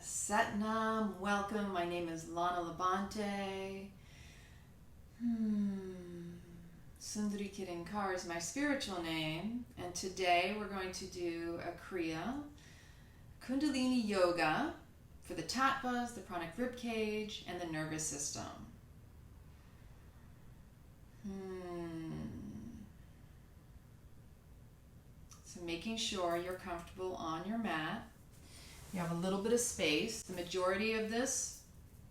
Satnam, welcome. My name is Lana Labonte. Sundari Kirinkar is my spiritual name, and today we're going to do a Kriya, Kundalini Yoga for the Tattvas, the Pranic Ribcage, and the nervous system. So making sure you're comfortable on your mat. You have a little bit of space. The majority of this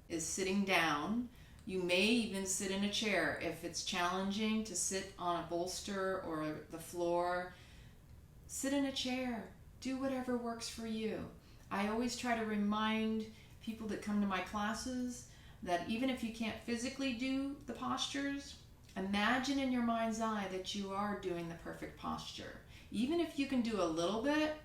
is sitting down. You may even sit in a chair. If it's challenging to sit on a bolster or the floor, sit in a chair. Do whatever works for you. I always try to remind people that come to my classes that even if you can't physically do the postures, imagine in your mind's eye that you are doing the perfect posture. Even if you can do a little bit,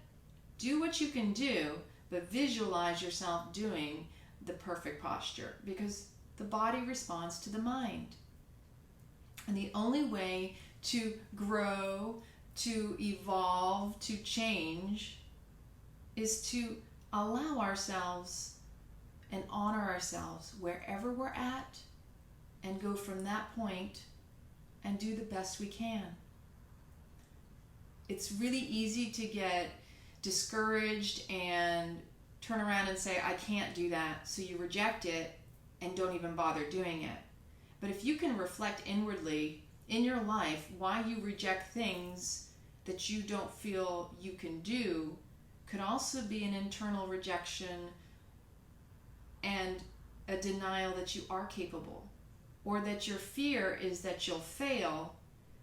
do what you can do, but visualize yourself doing the perfect posture, because the body responds to the mind. And the only way to grow, to evolve, to change is to allow ourselves and honor ourselves wherever we're at and go from that point and do the best we can. It's really easy to get discouraged and turn around and say, I can't do that, so you reject it and don't even bother doing it. But if you can reflect inwardly in your life why you reject things that you don't feel you can do, could also be an internal rejection and a denial that you are capable, or that your fear is that you'll fail,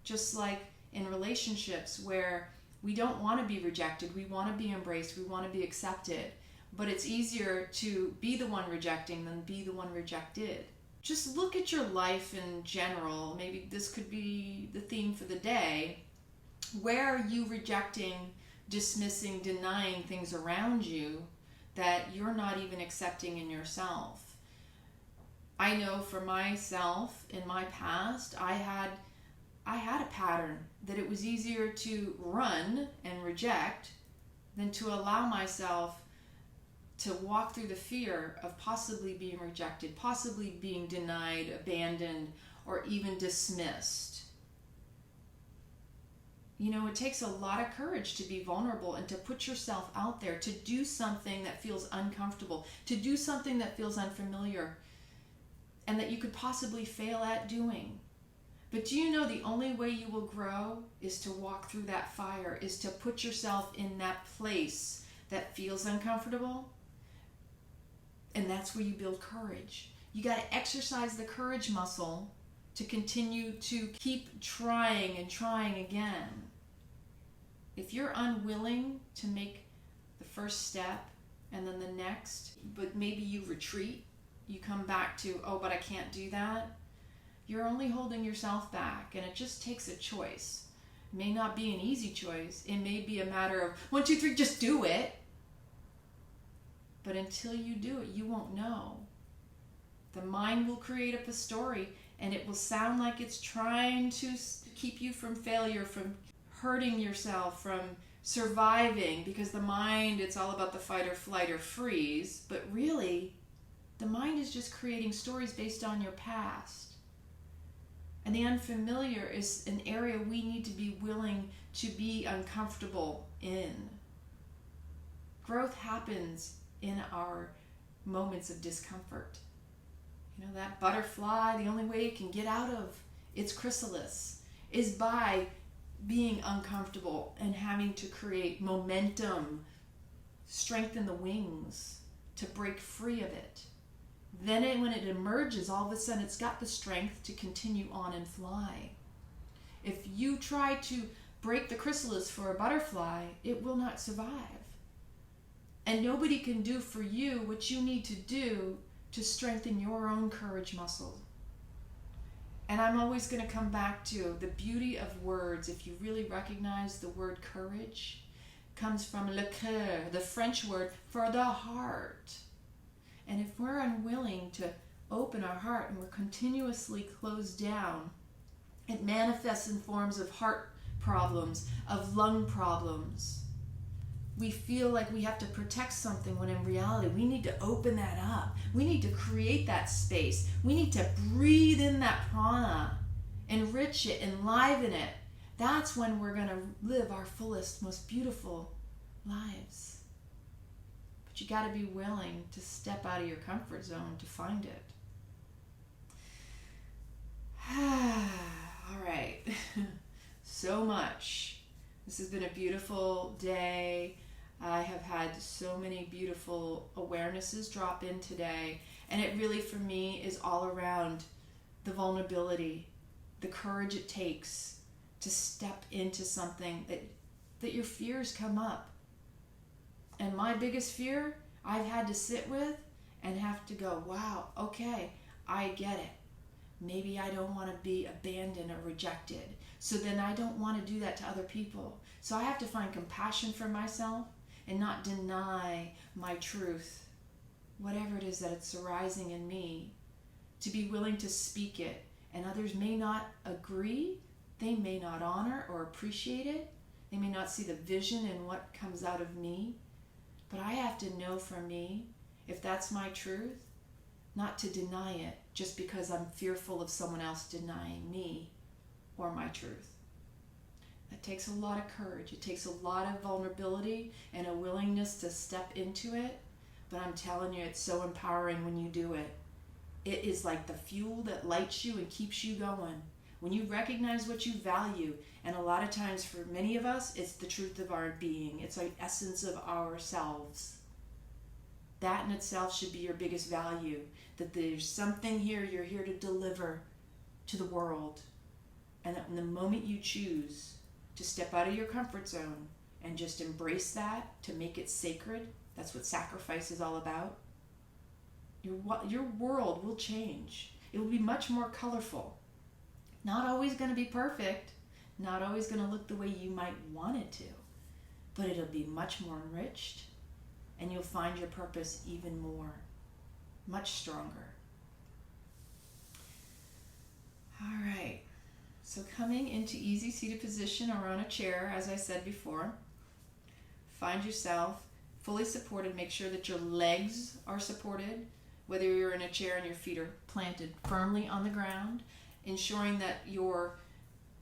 just like in relationships where we don't want to be rejected, we want to be embraced, we want to be accepted, but it's easier to be the one rejecting than be the one rejected. Just look at your life in general. Maybe this could be the theme for the day. Where are you rejecting, dismissing, denying things around you that you're not even accepting in yourself? I know for myself, in my past, I had a pattern that it was easier to run and reject than to allow myself to walk through the fear of possibly being rejected, possibly being denied, abandoned, or even dismissed. You know, it takes a lot of courage to be vulnerable and to put yourself out there, to do something that feels uncomfortable, to do something that feels unfamiliar, and that you could possibly fail at doing. But do you know the only way you will grow is to walk through that fire, is to put yourself in that place that feels uncomfortable? And that's where you build courage. You got to exercise the courage muscle to continue to keep trying and trying again. If you're unwilling to make the first step and then the next, but maybe you retreat, you come back to, oh, but I can't do that, you're only holding yourself back, and it just takes a choice. It may not be an easy choice. It may be a matter of 1, 2, 3, just do it. But until you do it, you won't know. The mind will create up a story, and it will sound like it's trying to keep you from failure, from hurting yourself, from surviving, because the mind, it's all about the fight or flight or freeze. But really, the mind is just creating stories based on your past. And the unfamiliar is an area we need to be willing to be uncomfortable in. Growth happens in our moments of discomfort. You know, that butterfly, the only way it can get out of its chrysalis is by being uncomfortable and having to create momentum, strengthen the wings to break free of it. Then when it emerges, all of a sudden it's got the strength to continue on and fly. If you try to break the chrysalis for a butterfly, it will not survive. And nobody can do for you what you need to do to strengthen your own courage muscle. And I'm always going to come back to the beauty of words. If you really recognize the word courage, comes from le cœur, the French word for the heart. And if we're unwilling to open our heart and we're continuously closed down, it manifests in forms of heart problems, of lung problems. we feel like we have to protect something when in reality we need to open that up. We need to create that space. We need to breathe in that prana, enrich it, enliven it. That's when we're going to live our fullest, most beautiful lives. But you got to be willing to step out of your comfort zone to find it. All right. So much. This has been a beautiful day. I have had so many beautiful awarenesses drop in today. And it really, for me, is all around the vulnerability, the courage it takes to step into something that your fears come up. And my biggest fear, I've had to sit with and have to go, wow, okay, I get it. Maybe I don't want to be abandoned or rejected. So then I don't want to do that to other people. So I have to find compassion for myself and not deny my truth, whatever it is that it's arising in me, to be willing to speak it. And others may not agree, they may not honor or appreciate it, they may not see the vision in what comes out of me, but I have to know for me, if that's my truth, not to deny it just because I'm fearful of someone else denying me or my truth. That takes a lot of courage. It takes a lot of vulnerability and a willingness to step into it. But I'm telling you, it's so empowering when you do it. It is like the fuel that lights you and keeps you going. When you recognize what you value, and a lot of times for many of us, it's the truth of our being. It's the essence of ourselves. That in itself should be your biggest value. That there's something here you're here to deliver to the world. And that in the moment you choose to step out of your comfort zone and just embrace that, to make it sacred, that's what sacrifice is all about, your world will change. It will be much more colorful. Not always going to be perfect, not always going to look the way you might want it to, but it'll be much more enriched, and you'll find your purpose even more, much stronger. All right. So coming into easy seated position or on a chair, as I said before, find yourself fully supported. Make sure that your legs are supported, whether you're in a chair and your feet are planted firmly on the ground, ensuring that your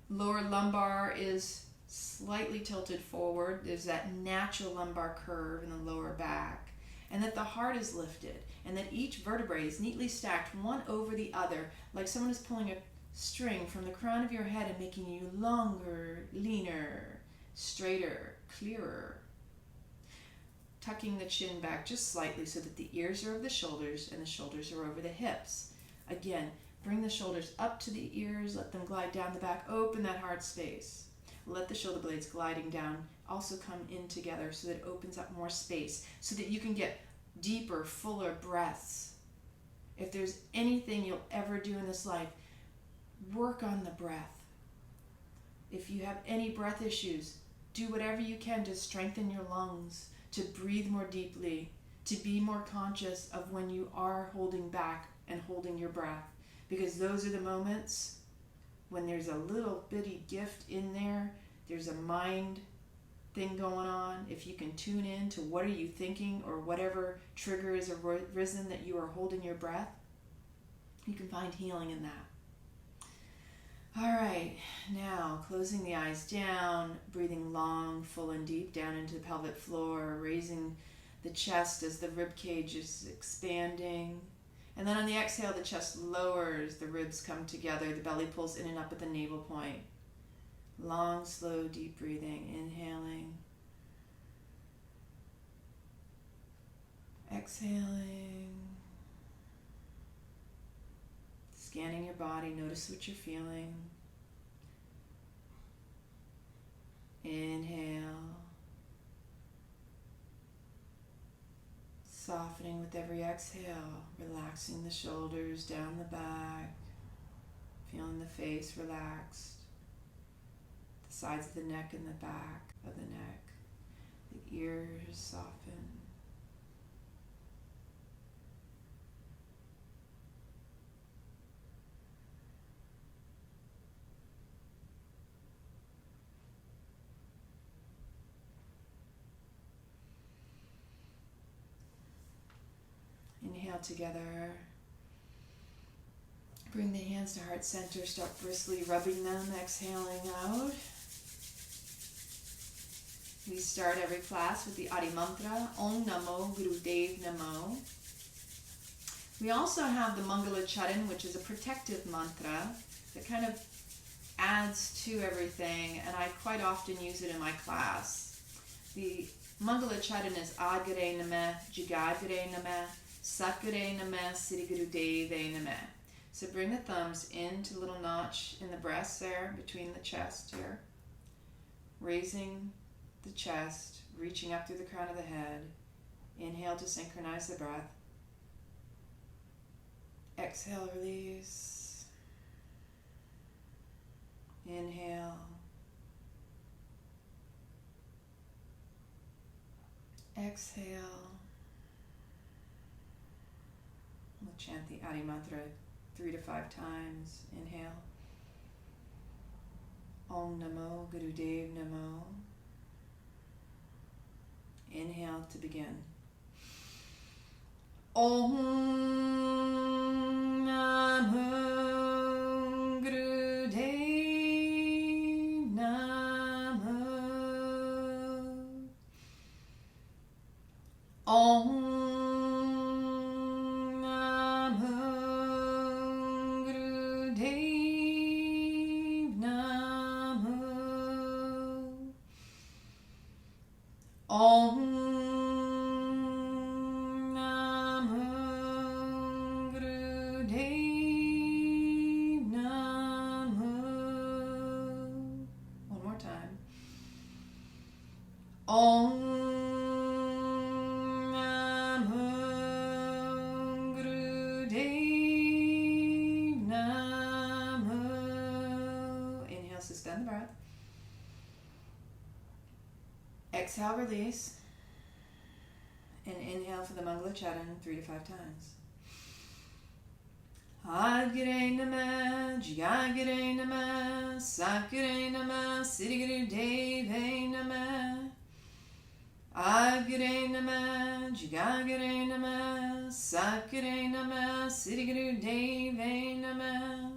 lower lumbar is slightly tilted forward. There's that natural lumbar curve in the lower back, and that the heart is lifted, and that each vertebrae is neatly stacked one over the other, like someone is pulling a string from the crown of your head and making you longer, leaner, straighter, clearer. Tucking the chin back just slightly so that the ears are over the shoulders and the shoulders are over the hips. Again, bring the shoulders up to the ears, let them glide down the back, open that heart space. Let the shoulder blades gliding down also come in together so that it opens up more space, so that you can get deeper, fuller breaths. If there's anything you'll ever do in this life, work on the breath. If you have any breath issues, do whatever you can to strengthen your lungs, to breathe more deeply, to be more conscious of when you are holding back and holding your breath. Because those are the moments when there's a little bitty gift in there, there's a mind thing going on. If you can tune in to what are you thinking, or whatever trigger is arisen that you are holding your breath, you can find healing in that. All right, now closing the eyes down, breathing long, full and deep down into the pelvic floor, raising the chest as the rib cage is expanding. And then on the exhale, the chest lowers, the ribs come together, the belly pulls in and up at the navel point. Long, slow, deep breathing, inhaling, exhaling. Scanning your body, notice what you're feeling. Inhale. Softening with every exhale, relaxing the shoulders down the back, feeling the face relaxed, the sides of the neck and the back of the neck, the ears soften. together. Bring the hands to heart center. Start briskly rubbing them, exhaling out. We start every class with the Adi Mantra, Om Namo Gurudev Namo. We also have the Mangala Charan, which is a protective mantra that kind of adds to everything, and I quite often use it in my class. The Mangala Charan is Agare Namah, Jigagare Namah, Sakare Namah, Siddhi Gurudeve Namah. So bring the thumbs into the little notch in the breast there, between the chest here. Raising the chest, reaching up through the crown of the head. Inhale to synchronize the breath. Exhale, release. Inhale. Exhale. We'll chant the Adi Mantra 3 to 5 times. Inhale. Om Namo Gurudev Namo. Inhale to begin. Om Namo Gurudev Namo. Om Om Namo Gurudev Namo. One more time. Om Namo Gurudev Namo. Inhale, suspend the breath. Exhale, release, and inhale for the Mangala Charan 3 to 5 times. Adgare Namah, Jigagare Namah, Sakare Namah, Siddhi Gurudeve Namah. Adgare Namah, Jigagare Namah, Sakare Namah, Siddhi Gurudeve Namah.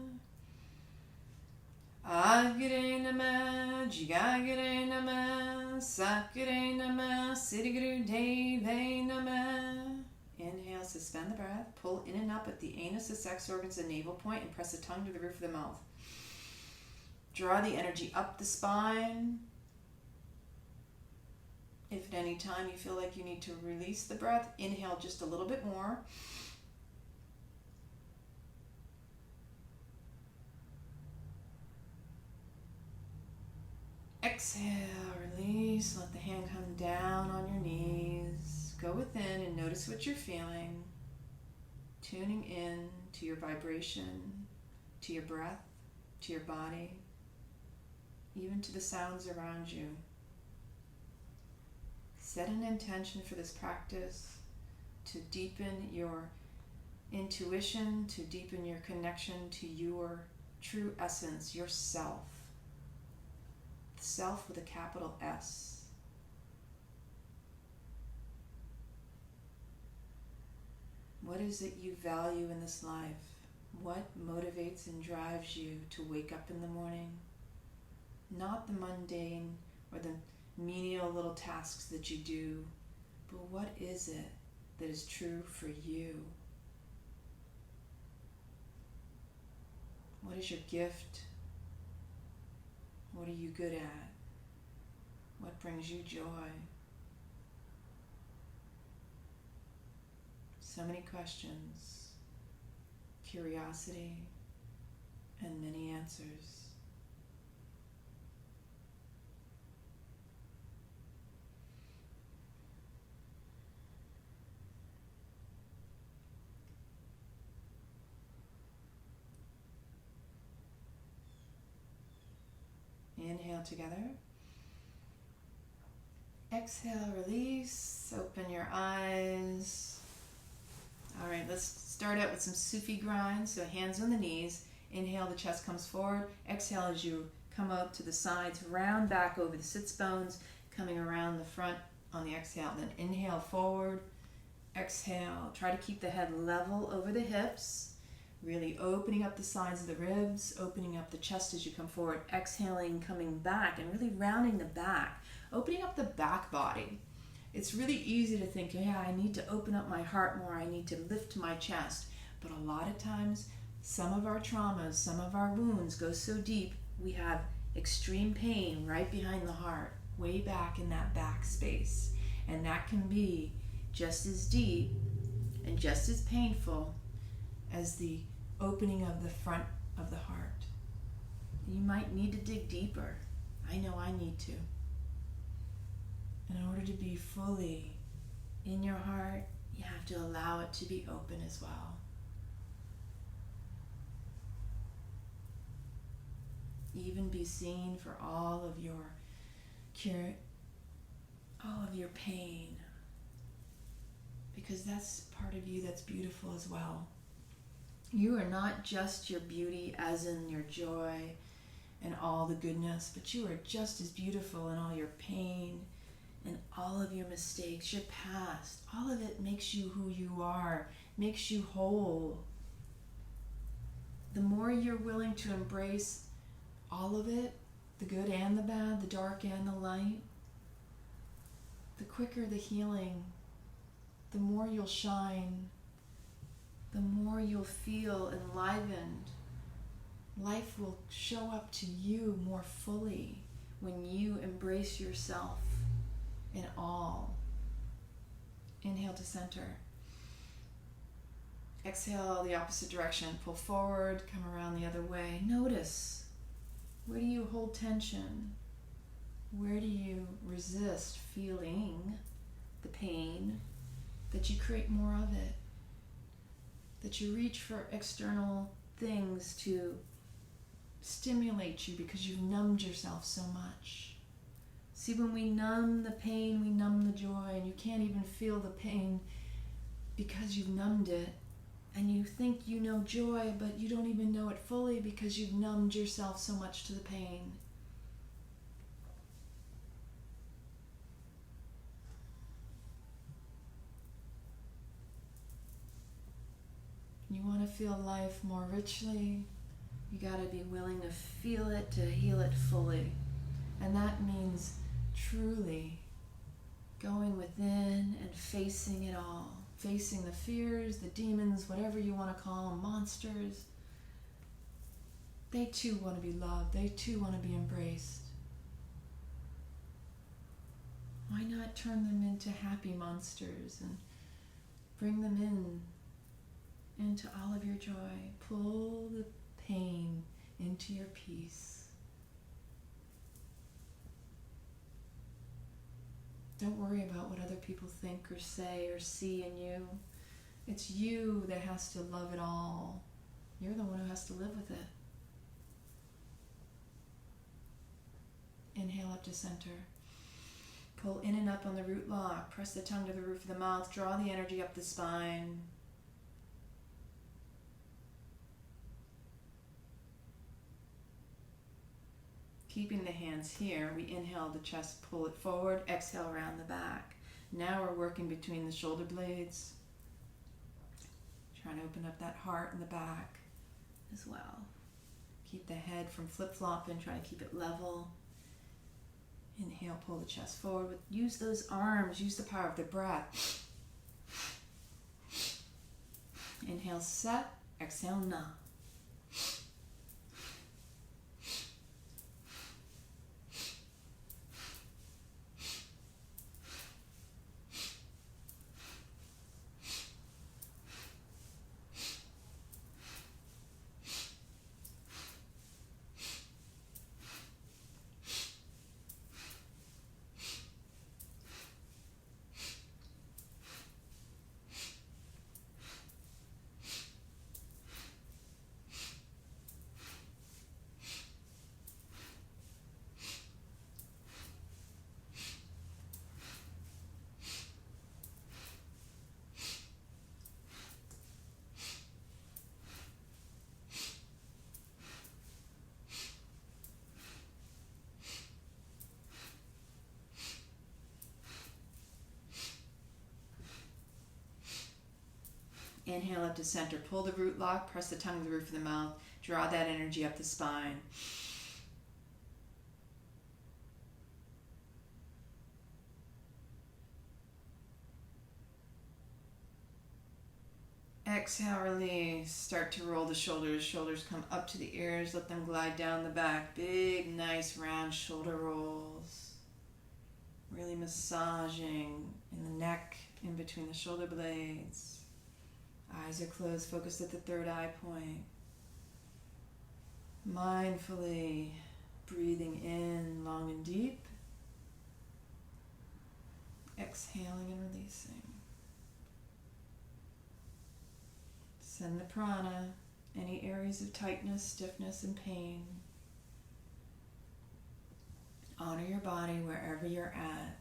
Adgare Namah, Jigagare Namah, Sakare Namah, Siddhi Gurudeve Namah. Inhale, suspend the breath, pull in and up at the anus, the sex organs, the navel point, and press the tongue to the roof of the mouth. Draw the energy up the spine. If at any time you feel like you need to release the breath, inhale just a little bit more. Exhale, release, let the hand come down on your knees. Go within and notice what you're feeling. Tuning in to your vibration, to your breath, to your body, even to the sounds around you. Set an intention for this practice to deepen your intuition, to deepen your connection to your true essence, your self. Self with a capital S. What is it you value in this life? What motivates and drives you to wake up in the morning? Not the mundane or the menial little tasks that you do, but what is it that is true for you? What is your gift? What are you good at? What brings you joy? So many questions, curiosity, and many answers. Inhale together. Exhale, release. Open your eyes. All right, let's start out with some Sufi grind. So hands on the knees. Inhale, the chest comes forward. Exhale as you come out to the sides, round back over the sits bones, coming around the front on the exhale. Then inhale forward, Exhale. Try to keep the head level over the hips. Really opening up the sides of the ribs, opening up the chest as you come forward. Exhaling, coming back, and really rounding the back. Opening up the back body. It's really easy to think, yeah, I need to open up my heart more. I need to lift my chest. But a lot of times, some of our traumas, some of our wounds go so deep, we have extreme pain right behind the heart, way back in that back space. And that can be just as deep and just as painful as the opening of the front of the heart. You might need to dig deeper. I know I need to. In order to be fully in your heart, you have to allow it to be open as well. Even be seen for all of your pain, because that's part of you that's beautiful as well. You are not just your beauty as in your joy and all the goodness, but you are just as beautiful in all your pain and all of your mistakes, your past. All of it makes you who you are, makes you whole. The more you're willing to embrace all of it, the good and the bad, the dark and the light, the quicker the healing, the more you'll shine, the more you'll feel enlivened. Life will show up to you more fully when you embrace yourself in all. Inhale to center. Exhale the opposite direction. Pull forward, come around the other way. Notice, where do you hold tension? Where do you resist feeling the pain? That you create more of it. That you reach for external things to stimulate you because you've numbed yourself so much. See, when we numb the pain, we numb the joy, and you can't even feel the pain because you've numbed it. And you think you know joy, but you don't even know it fully because you've numbed yourself so much to the pain. You want to feel life more richly, you got to be willing to feel it, to heal it fully. And that means truly going within and facing it all. Facing the fears, the demons, whatever you want to call them, monsters. They too want to be loved. They too want to be embraced. Why not turn them into happy monsters and bring them into all of your joy? Pull the pain into your peace. Don't worry about what other people think or say or see in you. It's you that has to love it all. You're the one who has to live with it. Inhale up to center. Pull in and up on the root lock. Press the tongue to the roof of the mouth. Draw the energy up the spine. Keeping the hands here, we inhale the chest, pull it forward, exhale around the back. Now we're working between the shoulder blades. Trying to open up that heart in the back as well. Keep the head from flip-flopping, try to keep it level. Inhale, pull the chest forward. Use those arms, use the power of the breath. Inhale, set, exhale, na. Inhale up to center. Pull the root lock. Press the tongue to the roof of the mouth. Draw that energy up the spine. Exhale, release. Start to roll the shoulders. Shoulders come up to the ears. Let them glide down the back. Big, nice, round shoulder rolls. Really massaging in the neck, in between the shoulder blades. Eyes are closed. Focus at the third eye point. Mindfully breathing in long and deep. Exhaling and releasing. Send the prana, any areas of tightness, stiffness, and pain. Honor your body wherever you're at.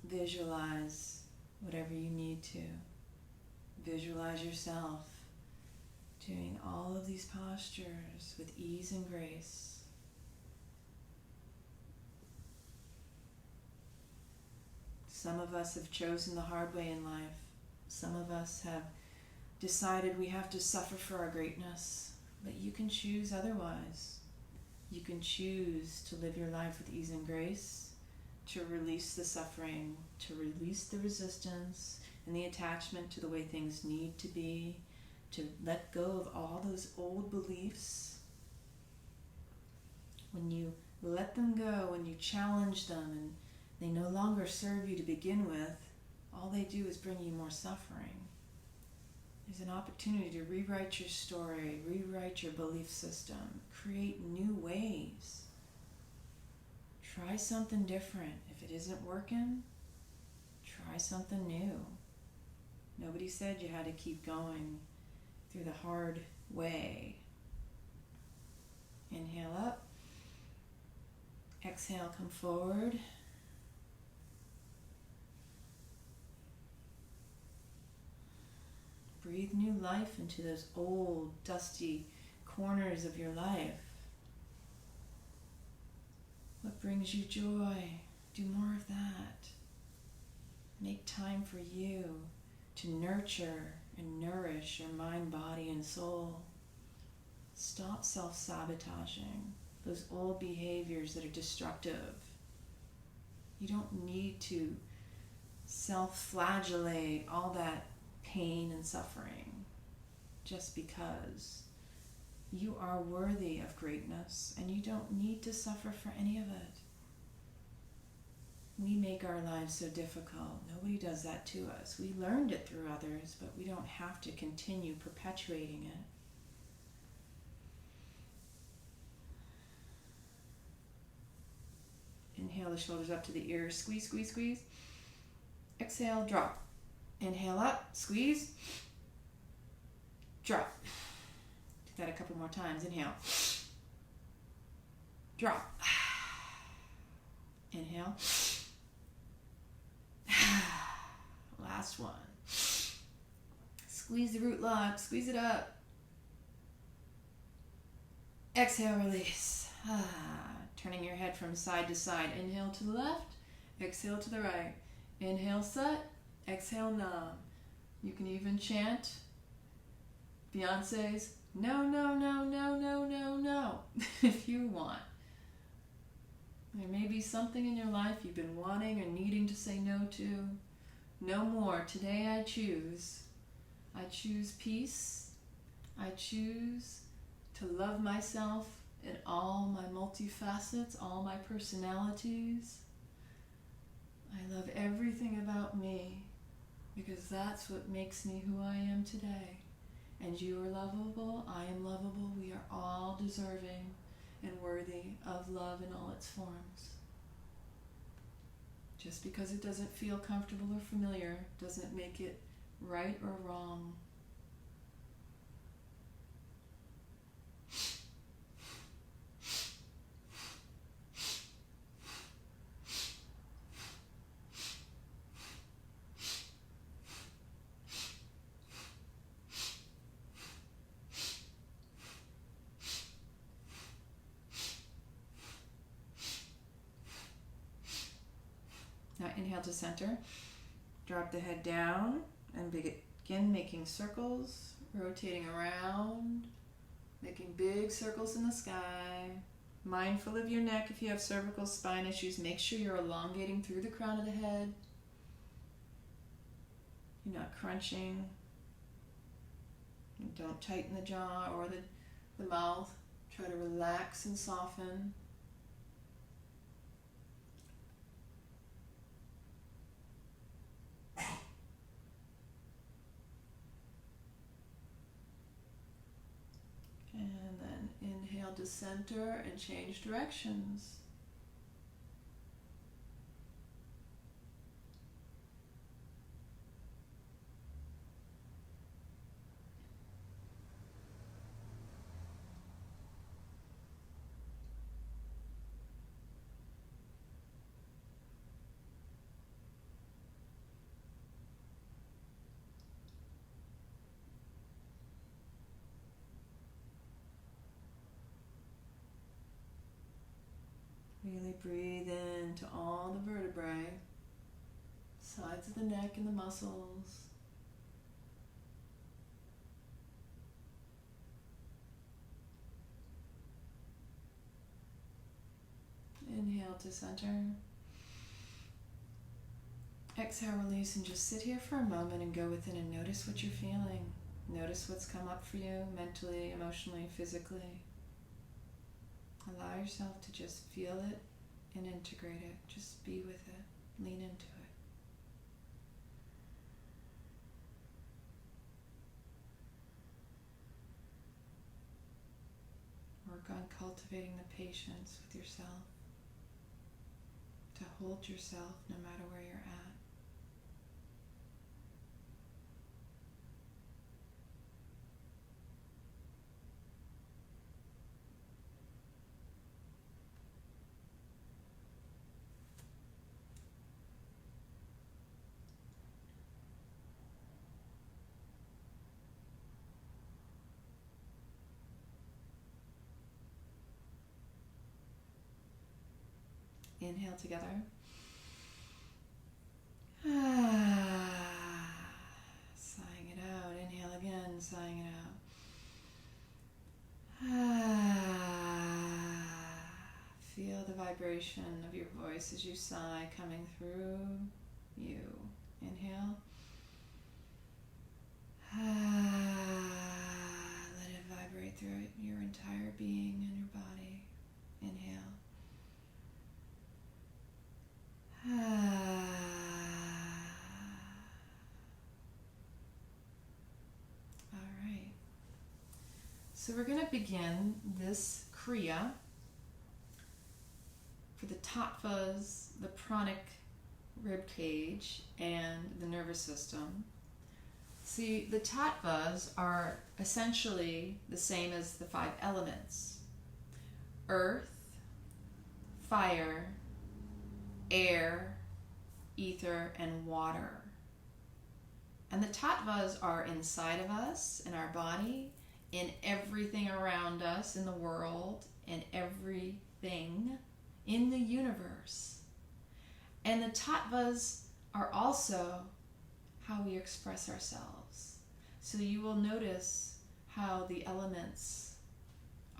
Visualize whatever you need to. Visualize yourself doing all of these postures with ease and grace. Some of us have chosen the hard way in life. Some of us have decided we have to suffer for our greatness, but you can choose otherwise. You can choose to live your life with ease and grace, to release the suffering, to release the resistance and the attachment to the way things need to be, to let go of all those old beliefs. When you let them go, when you challenge them and they no longer serve you to begin with, all they do is bring you more suffering. There's an opportunity to rewrite your story, rewrite your belief system, create new ways. Try something different. If it isn't working, try something new. Nobody said you had to keep going through the hard way. Inhale up. Exhale, come forward. Breathe new life into those old, dusty corners of your life. What brings you joy? Do more of that. Make time for you to nurture and nourish your mind, body, and soul. Stop self-sabotaging those old behaviors that are destructive. You don't need to self-flagellate all that pain and suffering just because. You are worthy of greatness and you don't need to suffer for any of it. We make our lives so difficult. Nobody does that to us. We learned it through others, but we don't have to continue perpetuating it. Inhale the shoulders up to the ears. Squeeze, squeeze, squeeze. Exhale, drop. Inhale up, squeeze, drop. Do that a couple more times. Inhale, drop. Inhale. Last one. Squeeze the root lock, squeeze it up. Exhale, release. Turning your head from side to side. Inhale to the left, exhale to the right. Inhale, Sat. Exhale, Nam. You can even chant Beyonce's no, no, no, no, no, no, no if you want. There may be something in your life you've been wanting or needing to say no to. No more. Today I choose. I choose peace. I choose to love myself in all my multifacets, all my personalities. I love everything about me because that's what makes me who I am today. And you are lovable, I am lovable, we are all deserving and worthy of love in all its forms. Just because it doesn't feel comfortable or familiar doesn't make it right or wrong. Now inhale to center, drop the head down and Again, making circles, rotating around, making big circles in the sky. Mindful of your neck. If you have cervical spine issues, make sure you're elongating through the crown of the head. You're not crunching. And don't tighten the jaw or the mouth. Try to relax and soften. And then inhale to center and change directions. Really breathe into all the vertebrae, sides of the neck and the muscles. Inhale to center. Exhale, release, and just sit here for a moment and go within and notice what you're feeling. Notice what's come up for you mentally, emotionally, physically. Allow yourself to just feel it and integrate it. Just be with it. Lean into it. Work on cultivating the patience with yourself. To hold yourself no matter where you're at. Inhale together. Sighing it out. Inhale again, sighing it out. Feel the vibration of your voice as you sigh coming through you. Inhale. Let it vibrate through your entire being and your body. Inhale. All right. So we're going to begin this Kriya for the Tattvas, the Pranic Ribcage, and the nervous system. See, the Tattvas are essentially the same as the 5 elements: earth, fire, air, ether, and water. And the Tattvas are inside of us, in our body, in everything around us, in the world, and everything in the universe. And the Tattvas are also how we express ourselves. So you will notice how the elements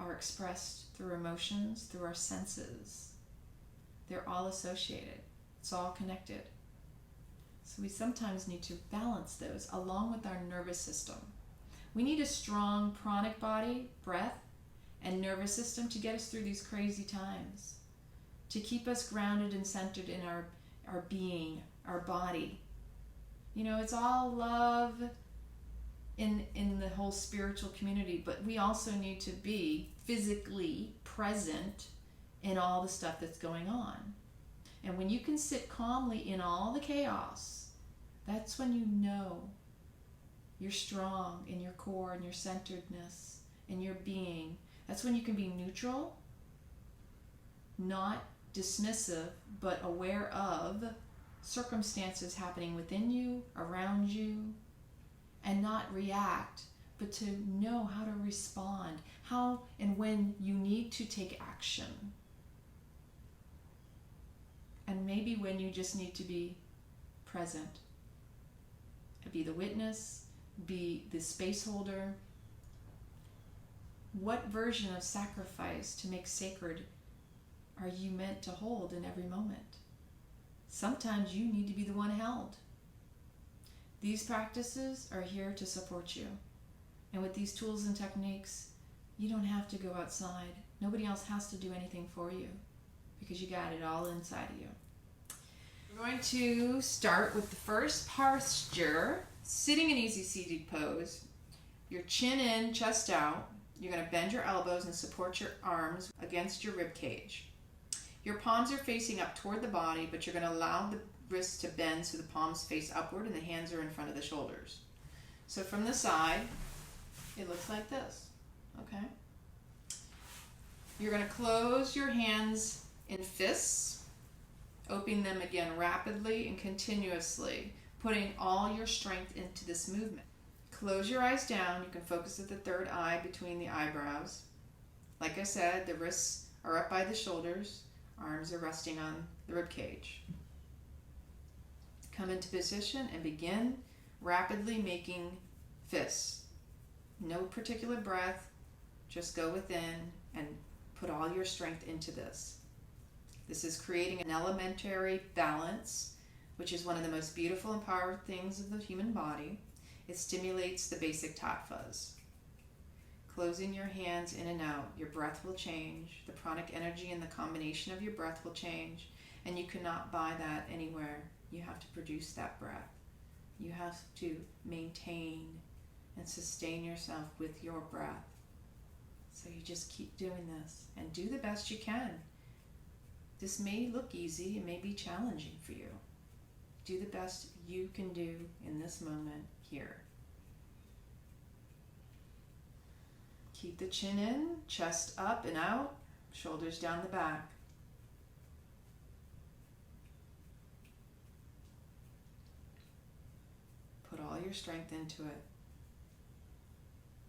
are expressed through emotions, through our senses. They're all associated. It's all connected. So we sometimes need to balance those along with our nervous system. We need a strong pranic body, breath, and nervous system to get us through these crazy times, to keep us grounded and centered in our being, our body. You know, it's all love in the whole spiritual community, but we also need to be physically present in all the stuff that's going on. And when you can sit calmly in all the chaos, that's when you know you're strong in your core and your centeredness and your being. That's when you can be neutral, not dismissive, but aware of circumstances happening within you, around you, and not react, but to know how to respond, how and when you need to take action. And maybe when you just need to be present, be the witness, be the space holder. What version of sacrifice to make sacred are you meant to hold in every moment? Sometimes you need to be the one held. These practices are here to support you. And with these tools and techniques, you don't have to go outside. Nobody else has to do anything for you because you got it all inside of you. We're going to start with the first posture, sitting in easy seated pose. Your chin in, chest out. You're going to bend your elbows and support your arms against your rib cage. Your palms are facing up toward the body, but you're going to allow the wrists to bend so the palms face upward and the hands are in front of the shoulders. So from the side, it looks like this, okay? You're going to close your hands in fists, opening them again rapidly and continuously, putting all your strength into this movement. Close your eyes down. You can focus at the third eye between the eyebrows. Like I said, the wrists are up by the shoulders, arms are resting on the rib cage. Come into position and begin rapidly making fists. No particular breath, just go within and put all your strength into this. This is creating an elementary balance, which is one of the most beautiful and powerful things of the human body. It stimulates the basic Tattvas. Closing your hands in and out, your breath will change. The pranic energy and the combination of your breath will change. And you cannot buy that anywhere. You have to produce that breath. You have to maintain and sustain yourself with your breath. So you just keep doing this and do the best you can. This may look easy, it may be challenging for you. Do the best you can do in this moment here. Keep the chin in, chest up and out, shoulders down the back. Put all your strength into it.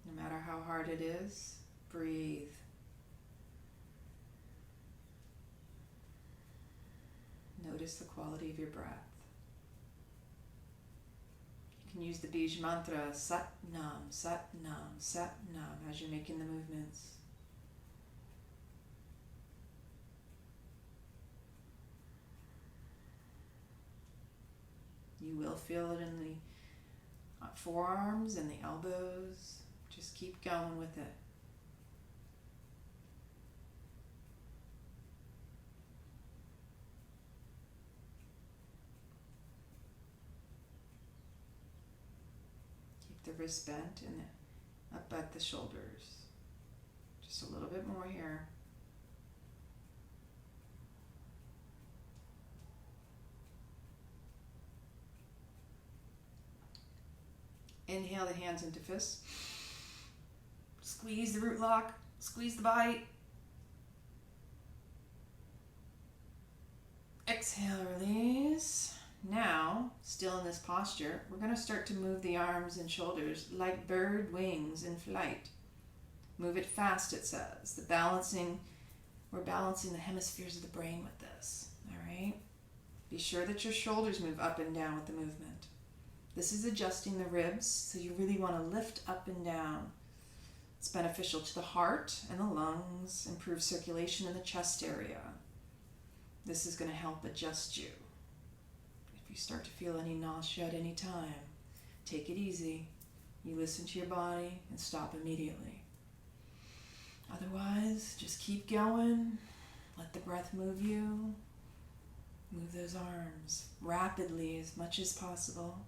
No matter how hard it is, breathe. Notice the quality of your breath. You can use the Bij mantra, Sat Nam, Sat Nam, Sat Nam, as you're making the movements. You will feel it in the forearms and the elbows. Just keep going with it. Keep the wrist bent and up at the shoulders. Just a little bit more here. Inhale the hands into fists. Squeeze the root lock. Squeeze the body. Exhale, release. Now, still in this posture, we're going to start to move the arms and shoulders like bird wings in flight. Move it fast, it says. We're balancing the hemispheres of the brain with this. All right? Be sure that your shoulders move up and down with the movement. This is adjusting the ribs, so you really want to lift up and down. It's beneficial to the heart and the lungs, improve circulation in the chest area. This is going to help adjust you. If you start to feel any nausea at any time, take it easy. You listen to your body and stop immediately. Otherwise, just keep going. Let the breath move you. Move those arms rapidly as much as possible.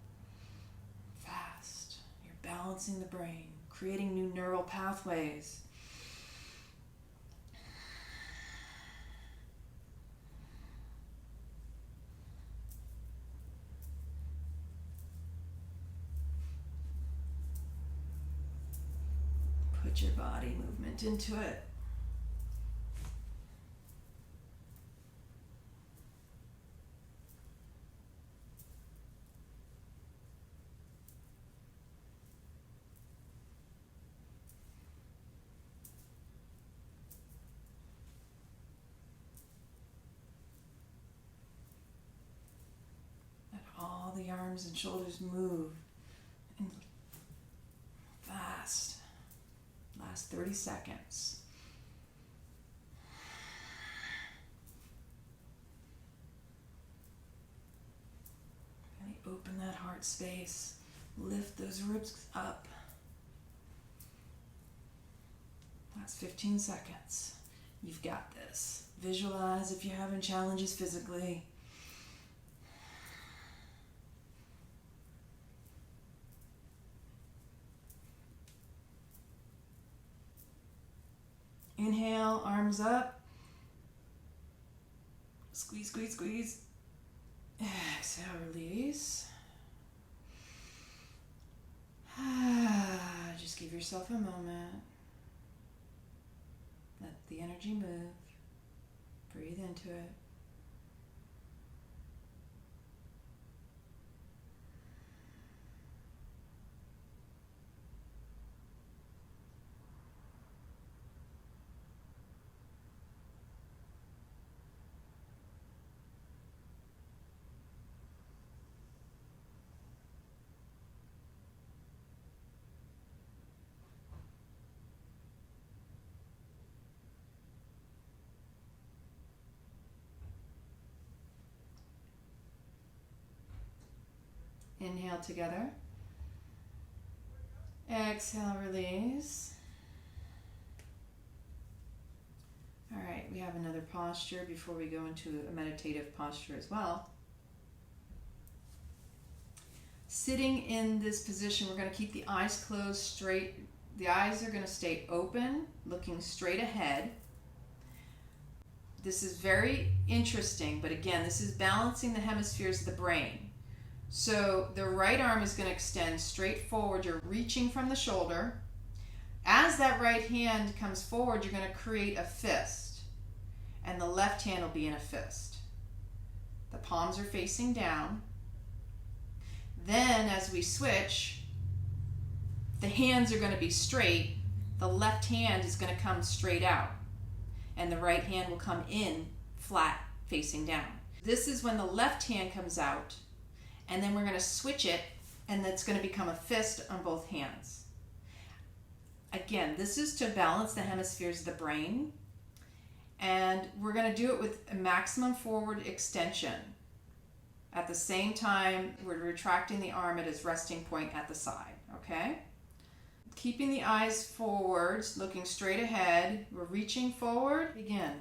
Fast. You're balancing the brain, creating new neural pathways. Put your body movement into it. Let all the arms and shoulders move. And Last 30 seconds. Really open that heart space. Lift those ribs up. Last 15 seconds. You've got this. Visualize if you're having challenges physically. Inhale, arms up. Squeeze, squeeze, squeeze. Exhale, release. Just give yourself a moment. Let the energy move. Breathe into it. Inhale together. Exhale, release. All right, we have another posture before we go into a meditative posture as well. Sitting in this position, we're going to keep the eyes closed straight. The eyes are going to stay open, looking straight ahead. This is very interesting, but again, this is balancing the hemispheres of the brain. So the right arm is going to extend straight forward. You're reaching from the shoulder. As that right hand comes forward, you're going to create a fist. And the left hand will be in a fist. The palms are facing down. Then as we switch, the hands are going to be straight. The left hand is going to come straight out. And the right hand will come in flat, facing down. This is when the left hand comes out. And then we're going to switch it, and that's going to become a fist on both hands. Again, this is to balance the hemispheres of the brain. And we're going to do it with a maximum forward extension. At the same time, we're retracting the arm at its resting point at the side, okay? Keeping the eyes forward, looking straight ahead. We're reaching forward. Begin.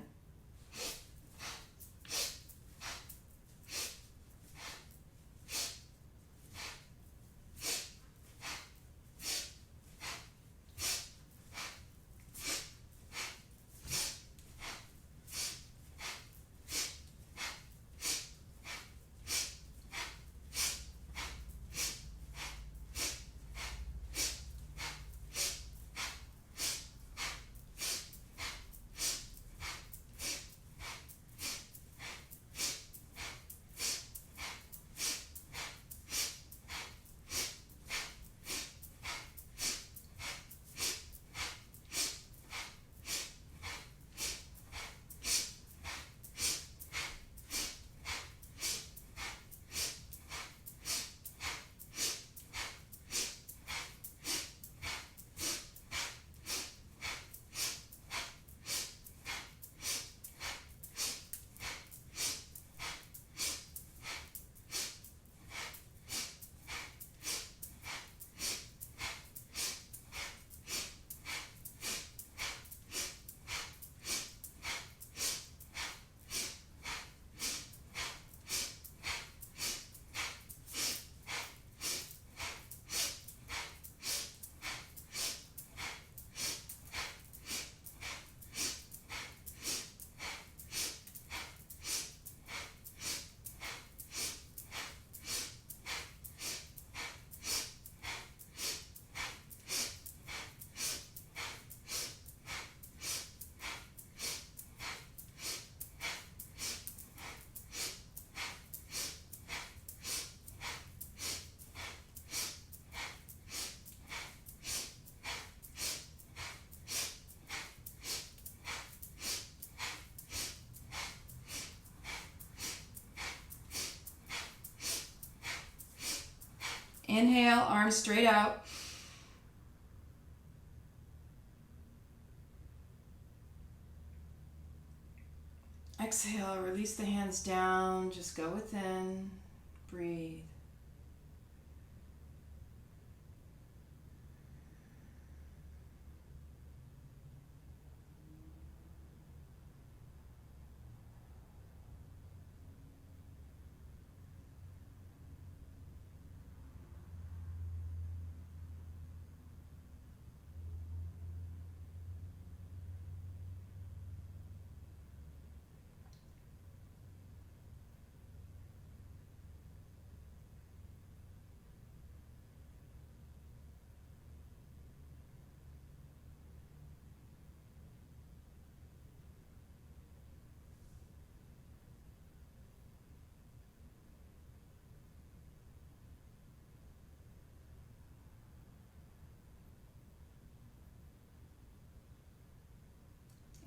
Inhale, arms straight out. Exhale, release the hands down, just go within, breathe.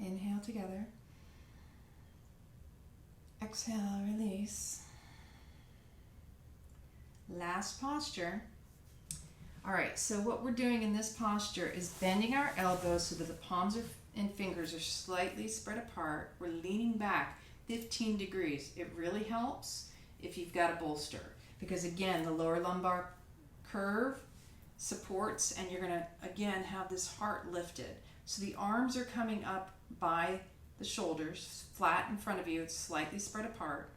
Inhale together. Exhale, release. Last posture. All right, so what we're doing in this posture is bending our elbows so that the palms and fingers are slightly spread apart. We're leaning back 15 degrees. It really helps if you've got a bolster, because again, the lower lumbar curve supports, and you're gonna, again, have this heart lifted. So the arms are coming up by the shoulders, flat in front of you, it's slightly spread apart.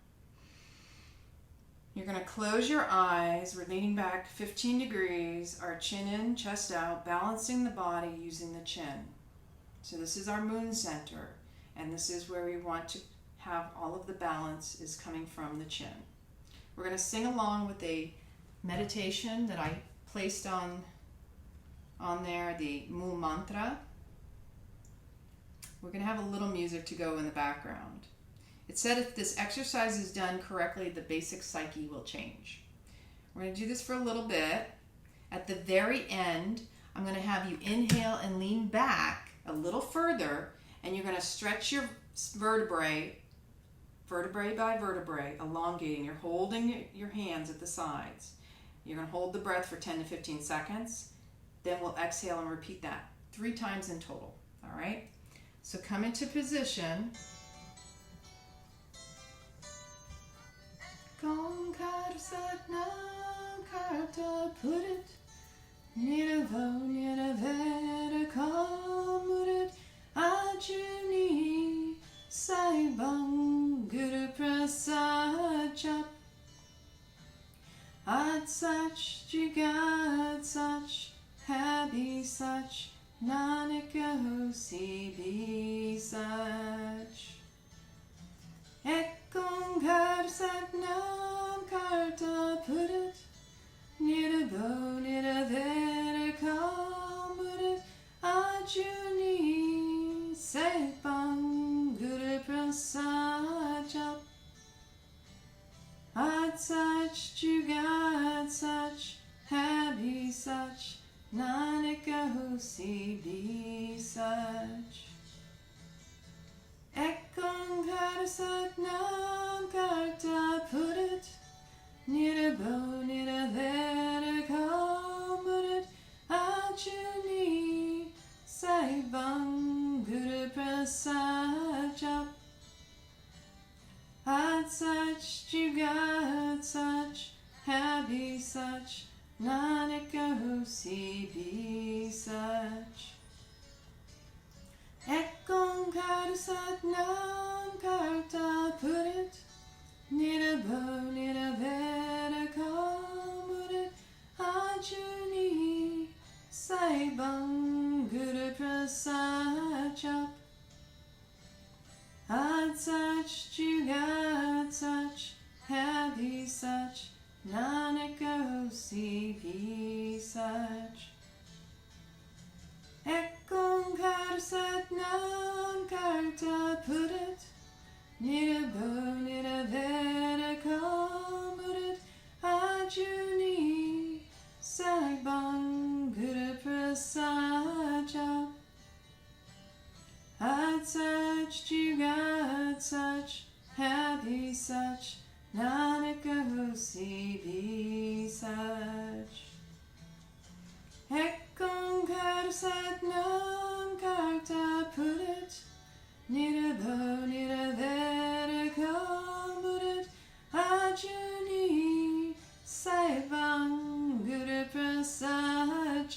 You're going to close your eyes. We're leaning back 15 degrees, our chin in, chest out, balancing the body using the chin. So this is our moon center, and this is where we want to have all of the balance is coming from the chin. We're going to sing along with a meditation that I placed on there, the Mu Mantra. We're going to have a little music to go in the background. It said if this exercise is done correctly, the basic psyche will change. We're going to do this for a little bit. At the very end, I'm going to have you inhale and lean back a little further, and you're going to stretch your vertebrae by vertebrae, elongating. You're holding your hands at the sides. You're going to hold the breath for 10 to 15 seconds. Then we'll exhale and repeat that 3 times in total. All right? So come into position. Gomkar Satnam Karta Purit Niravo Niravera Kamurit Ajuni Saibam Guru Prasad Jap Ad Sach Jigat Sach Happy Sach Nanaka Hosi Bi Sach Ekongkar Satnam Karta Purit Nirabo Niravera Kamurit Ajuni Saipam Guru Prasad Jap Ad Sach Jugat Sach Happy Sach Nanaka Hosi Bi Sach Ekongkar Satnam Karta Purit Nirabo Niravera Kamurit Ajuni Saibam Guru Prasad Jap Ad Sach Jugat Sach Happy Sach Nanaka Hosi Bi Sach Ekongkar Satnam Karta Purit Nirabo Niravera Kamurit Ajuni Saibam Guru Prasad Jap Ad Sach Jugat Sach Happy Sach Nanaka Hosi Bi Sach Ekongkar Satnam Karta Purit Nirabo Niravera Kamurit Ajuni Saibam Guru Prasad Jap Ad Sach Jugat Sach Happy Sach Nanaka Hosi Bi Sach Ekongkar Satnam Karta Purit Nirabo Niravera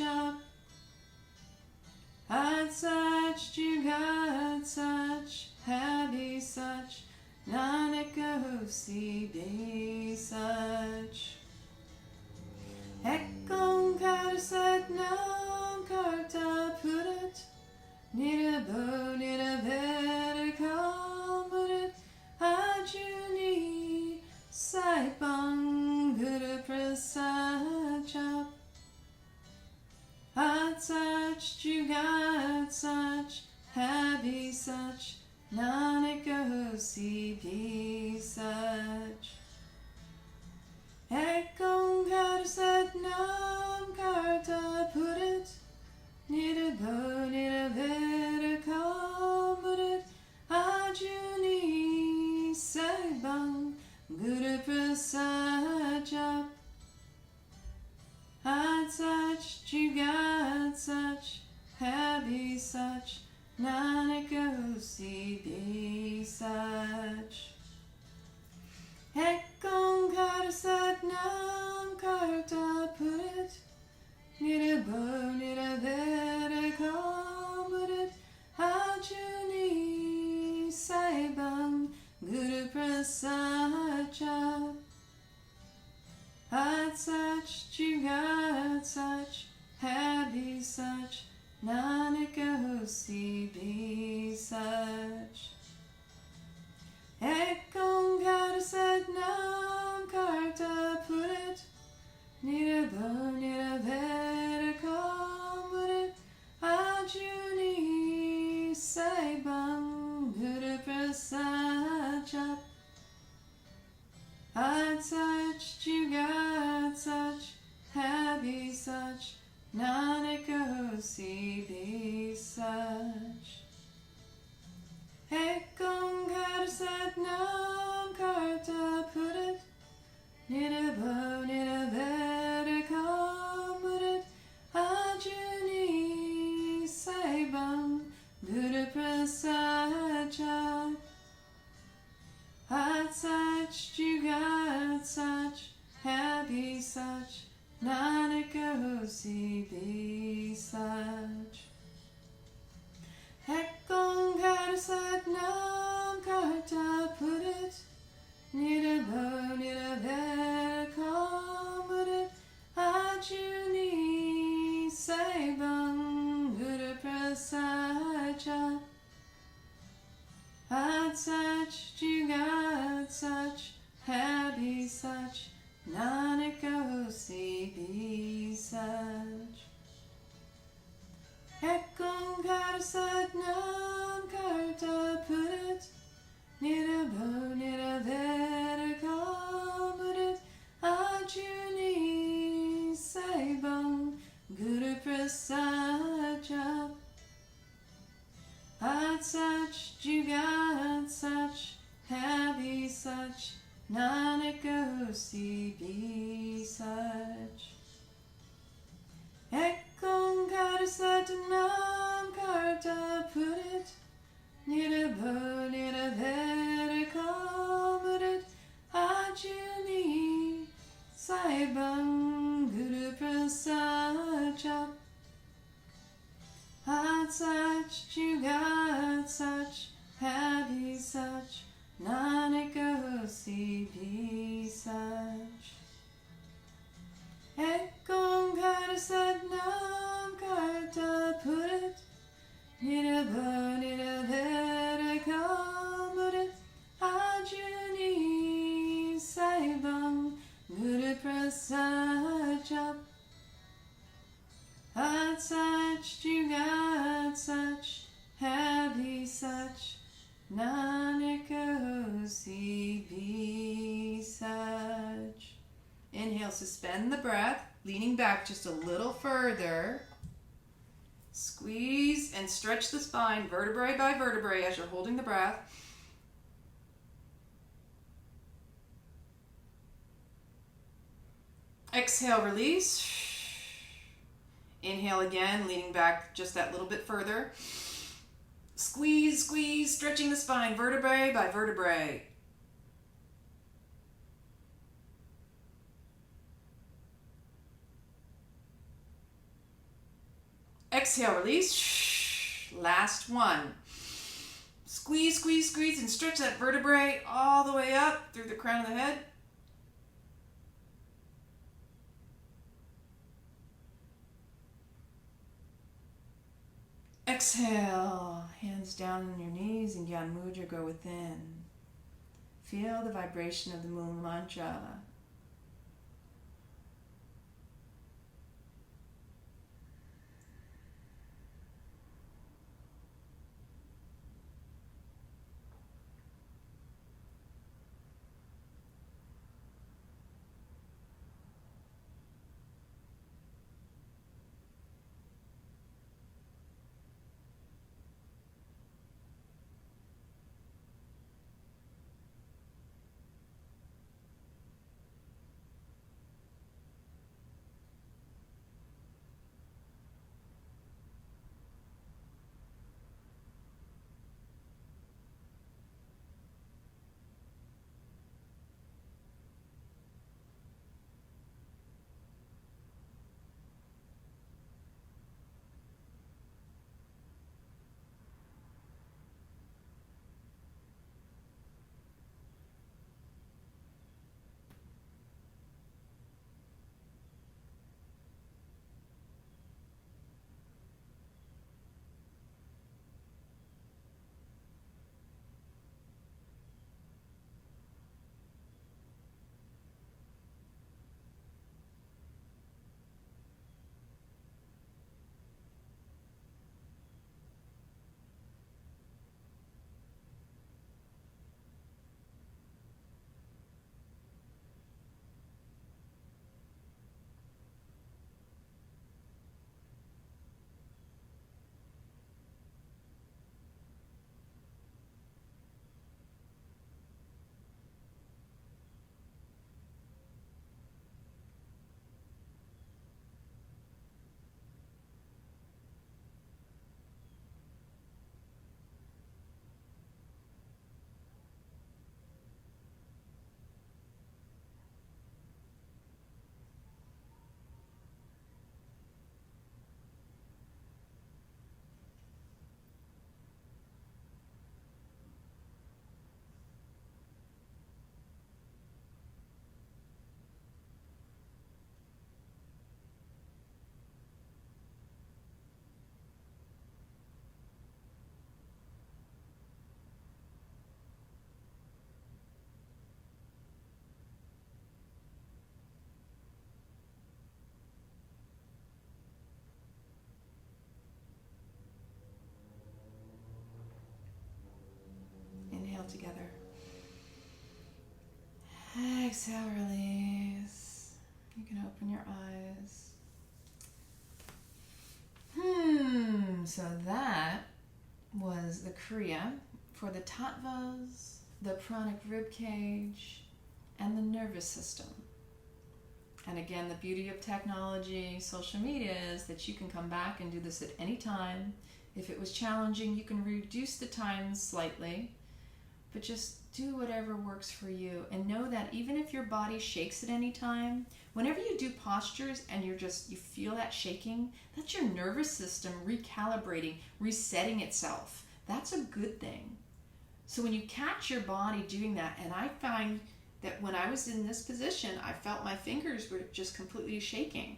jap. At such, jugat such, happy such, Nanak hosi be such. Ek onkar sat nam karta purit, nirabo niraver kalmurit, ajuni saipang guru prasad jap. At such, jugat such, happy such, Nanak hosi be such. Ek onkar sat nam karta purit, nirabo niraver kalmurit, ajuni saibang guru prasad jap. At such, jugat such, happy such, Nanak hosi be such. Ek onkar sat nam karta purit, nirabo niraver kalmurit, ajuni saibang guru prasad jap. At such, jugat such, happy such, Nanak hosi be such. Ek onkar sat nam karta purit, nirabo niraver kalmurit, ajuni saibang guru prasad jap. At such, jugat such, happy such, Nanak hosi be such. Ek onkar sat nam karta purit, nirabo niraver kalmurit, ajuni saibang guru prasad jap. At such, jugat such, happy such, Nanak hosi be such. Ek onkar sat nam karta purit, nirabo niraver kalmurit, ajuni saibang guru prasad jap. At such, jugat such, happy such, Nanak hosi be such. Ek onkar sat nam karta purit, nirabo niraver kalmurit, ajuni saibang guru prasad jap. At such, jugat such, happy such, Nanak hosi be such. Ek onkar sat nam karta purit, nirabo niraver kalmurit, ajuni saibang guru prasad jap. At such, jugat such, happy such, Nanak hosi be such. Ek onkar sat nam karta purit, nirabo niraver kalmurit, ajuni saibang guru prasad jap. At such, jugat such, happy such, Nanak hosi be such. Inhale, suspend the breath, leaning back just a little further. Squeeze and stretch the spine vertebrae by vertebrae as you're holding the breath. Exhale, release. Inhale again, leaning back just that little bit further. Squeeze, squeeze, stretching the spine vertebrae by vertebrae. Exhale, release. Last one. Squeeze, squeeze, squeeze, and stretch that vertebrae all the way up through the crown of the head. Exhale, hands down on your knees and Gyan Mudra, go within. Feel the vibration of the moon mantra. Together. Exhale, release. You can open your eyes. So that was the Kriya for the Tattvas, the Pranic Ribcage, and the nervous system. And again, the beauty of technology, social media, is that you can come back and do this at any time. If it was challenging, you can reduce the time slightly. But just do whatever works for you, and know that even if your body shakes at any time, whenever you do postures and you feel that shaking, that's your nervous system recalibrating, resetting itself. That's a good thing. So when you catch your body doing that, and I find that when I was in this position, I felt my fingers were just completely shaking.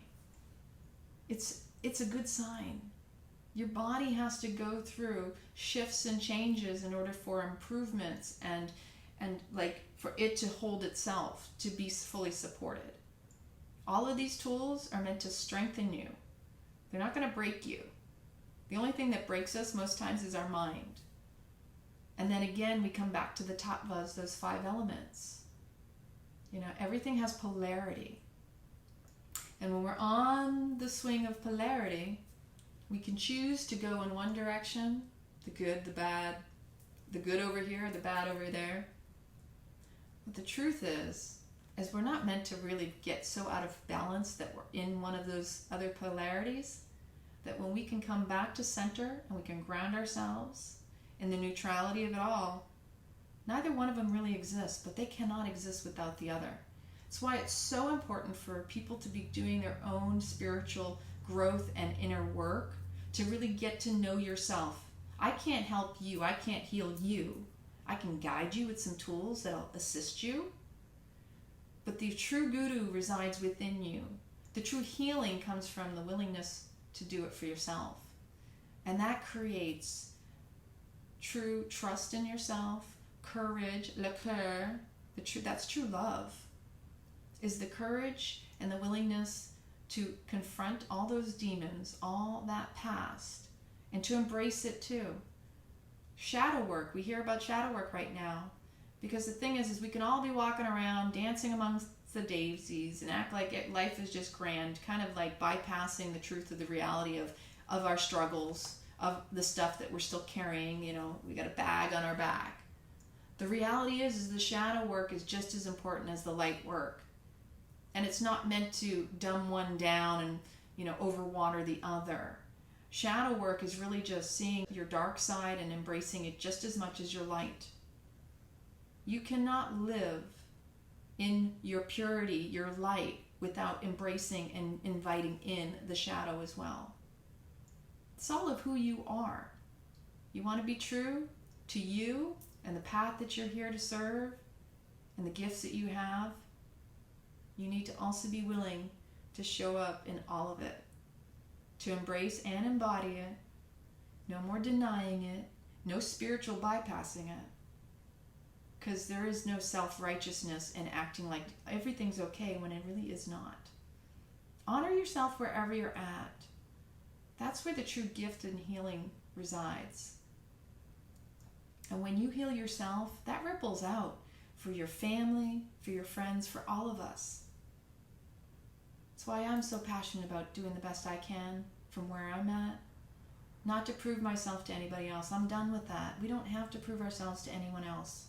It's a good sign. Your body has to go through shifts and changes in order for improvements and like for it to hold itself, to be fully supported. All of these tools are meant to strengthen you. They're not going to break you. The only thing that breaks us most times is our mind. And then again, we come back to the Tattvas, those 5 elements. You know, everything has polarity. And when we're on the swing of polarity, we can choose to go in one direction, the good, the bad, the good over here, the bad over there. But the truth is we're not meant to really get so out of balance that we're in one of those other polarities, that when we can come back to center and we can ground ourselves in the neutrality of it all, neither one of them really exists, but they cannot exist without the other. It's why it's so important for people to be doing their own spiritual growth and inner work, to really get to know yourself. I can't help you. I can't heal you. I can guide you with some tools that'll assist you. But the true guru resides within you. The true healing comes from the willingness to do it for yourself. And that creates true trust in yourself, courage, le cœur. That's true love, is the courage and the willingness to confront all those demons, all that past, and to embrace it too. Shadow work. We hear about shadow work right now. Because the thing is we can all be walking around dancing amongst the daisies and act like life is just grand, kind of like bypassing the truth of the reality of our struggles, of the stuff that we're still carrying. We got a bag on our back. The reality is the shadow work is just as important as the light work. And it's not meant to dumb one down and, overwater the other. Shadow work is really just seeing your dark side and embracing it just as much as your light. You cannot live in your purity, your light, without embracing and inviting in the shadow as well. It's all of who you are. You want to be true to you and the path that you're here to serve and the gifts that you have. You need to also be willing to show up in all of it, to embrace and embody it. No more denying it, no spiritual bypassing it. Because there is no self-righteousness and acting like everything's okay when it really is not. Honor yourself wherever you're at. That's where the true gift and healing resides. And when you heal yourself, that ripples out for your family, for your friends, for all of us. That's why I'm so passionate about doing the best I can from where I'm at. Not to prove myself to anybody else. I'm done with that. We don't have to prove ourselves to anyone else.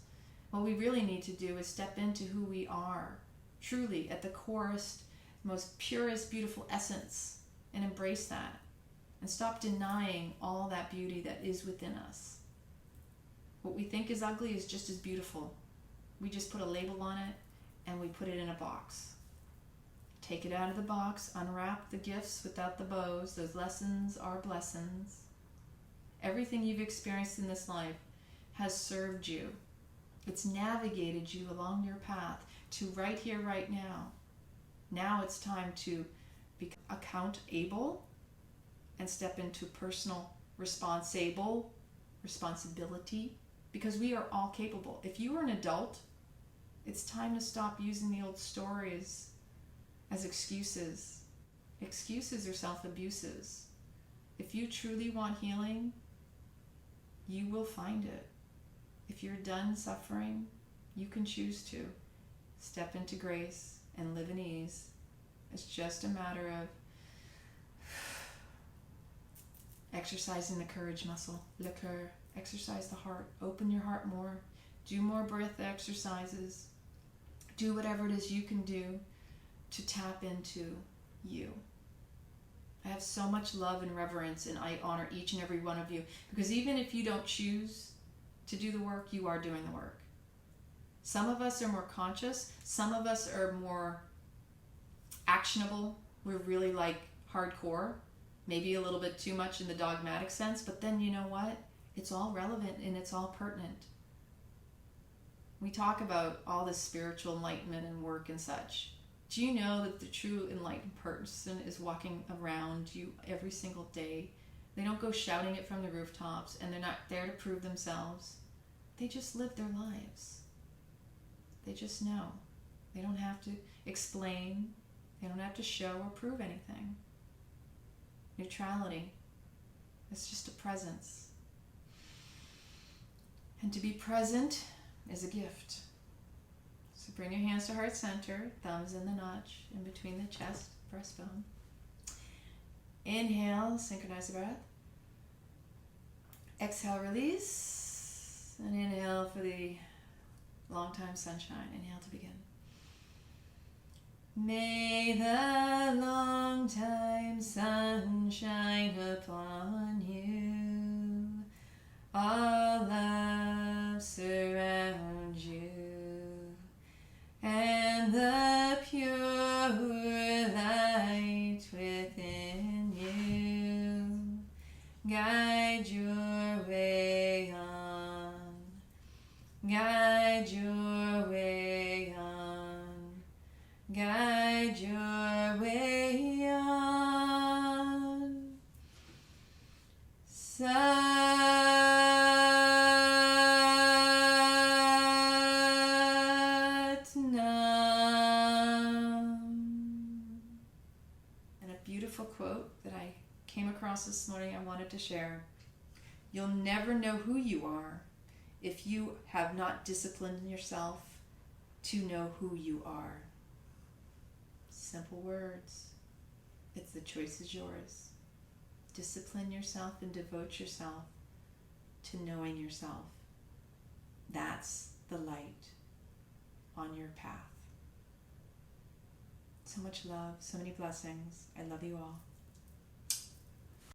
What we really need to do is step into who we are, truly at the corest, most purest, beautiful essence, and embrace that. And stop denying all that beauty that is within us. What we think is ugly is just as beautiful. We just put a label on it and we put it in a box. Take it out of the box, unwrap the gifts without the bows. Those lessons are blessings. Everything you've experienced in this life has served you. It's navigated you along your path to right here, right now. Now it's time to be accountable and step into personal responsibility, because we are all capable. If you are an adult, it's time to stop using the old stories as excuses. Excuses are self-abuses. If you truly want healing, you will find it. If you're done suffering, you can choose to step into grace and live in ease. It's just a matter of exercising the courage muscle, le cœur. Exercise the heart. Open your heart more. Do more breath exercises. Do whatever it is you can do to tap into you. I have so much love and reverence, and I honor each and every one of you, because even if you don't choose to do the work, you are doing the work. Some of us are more conscious. Some of us are more actionable. We're really hardcore. Maybe a little bit too much in the dogmatic sense, but then you know what? It's all relevant and it's all pertinent. We talk about all this spiritual enlightenment and work and such. Do you know that the true enlightened person is walking around you every single day? They don't go shouting it from the rooftops, and they're not there to prove themselves. They just live their lives. They just know. They don't have to explain. They don't have to show or prove anything. Neutrality. It's just a presence. And to be present is a gift. So bring your hands to heart center, thumbs in the notch in between the chest, breastbone. Inhale, synchronize the breath. Exhale, release. And inhale for the long time sunshine. Inhale to begin. May the long time sun shine upon you. All love surround you, and the pure light within you Guide your way on. Guide your way on. Guide your way on. Sat Nam. And a beautiful quote that I came across this morning I wanted to share. You'll never know who you are if you have not disciplined yourself to know who you are. Simple words. It's the choice is yours. Discipline yourself and devote yourself to knowing yourself. That's the light on your path. So much love, so many blessings. I love you all.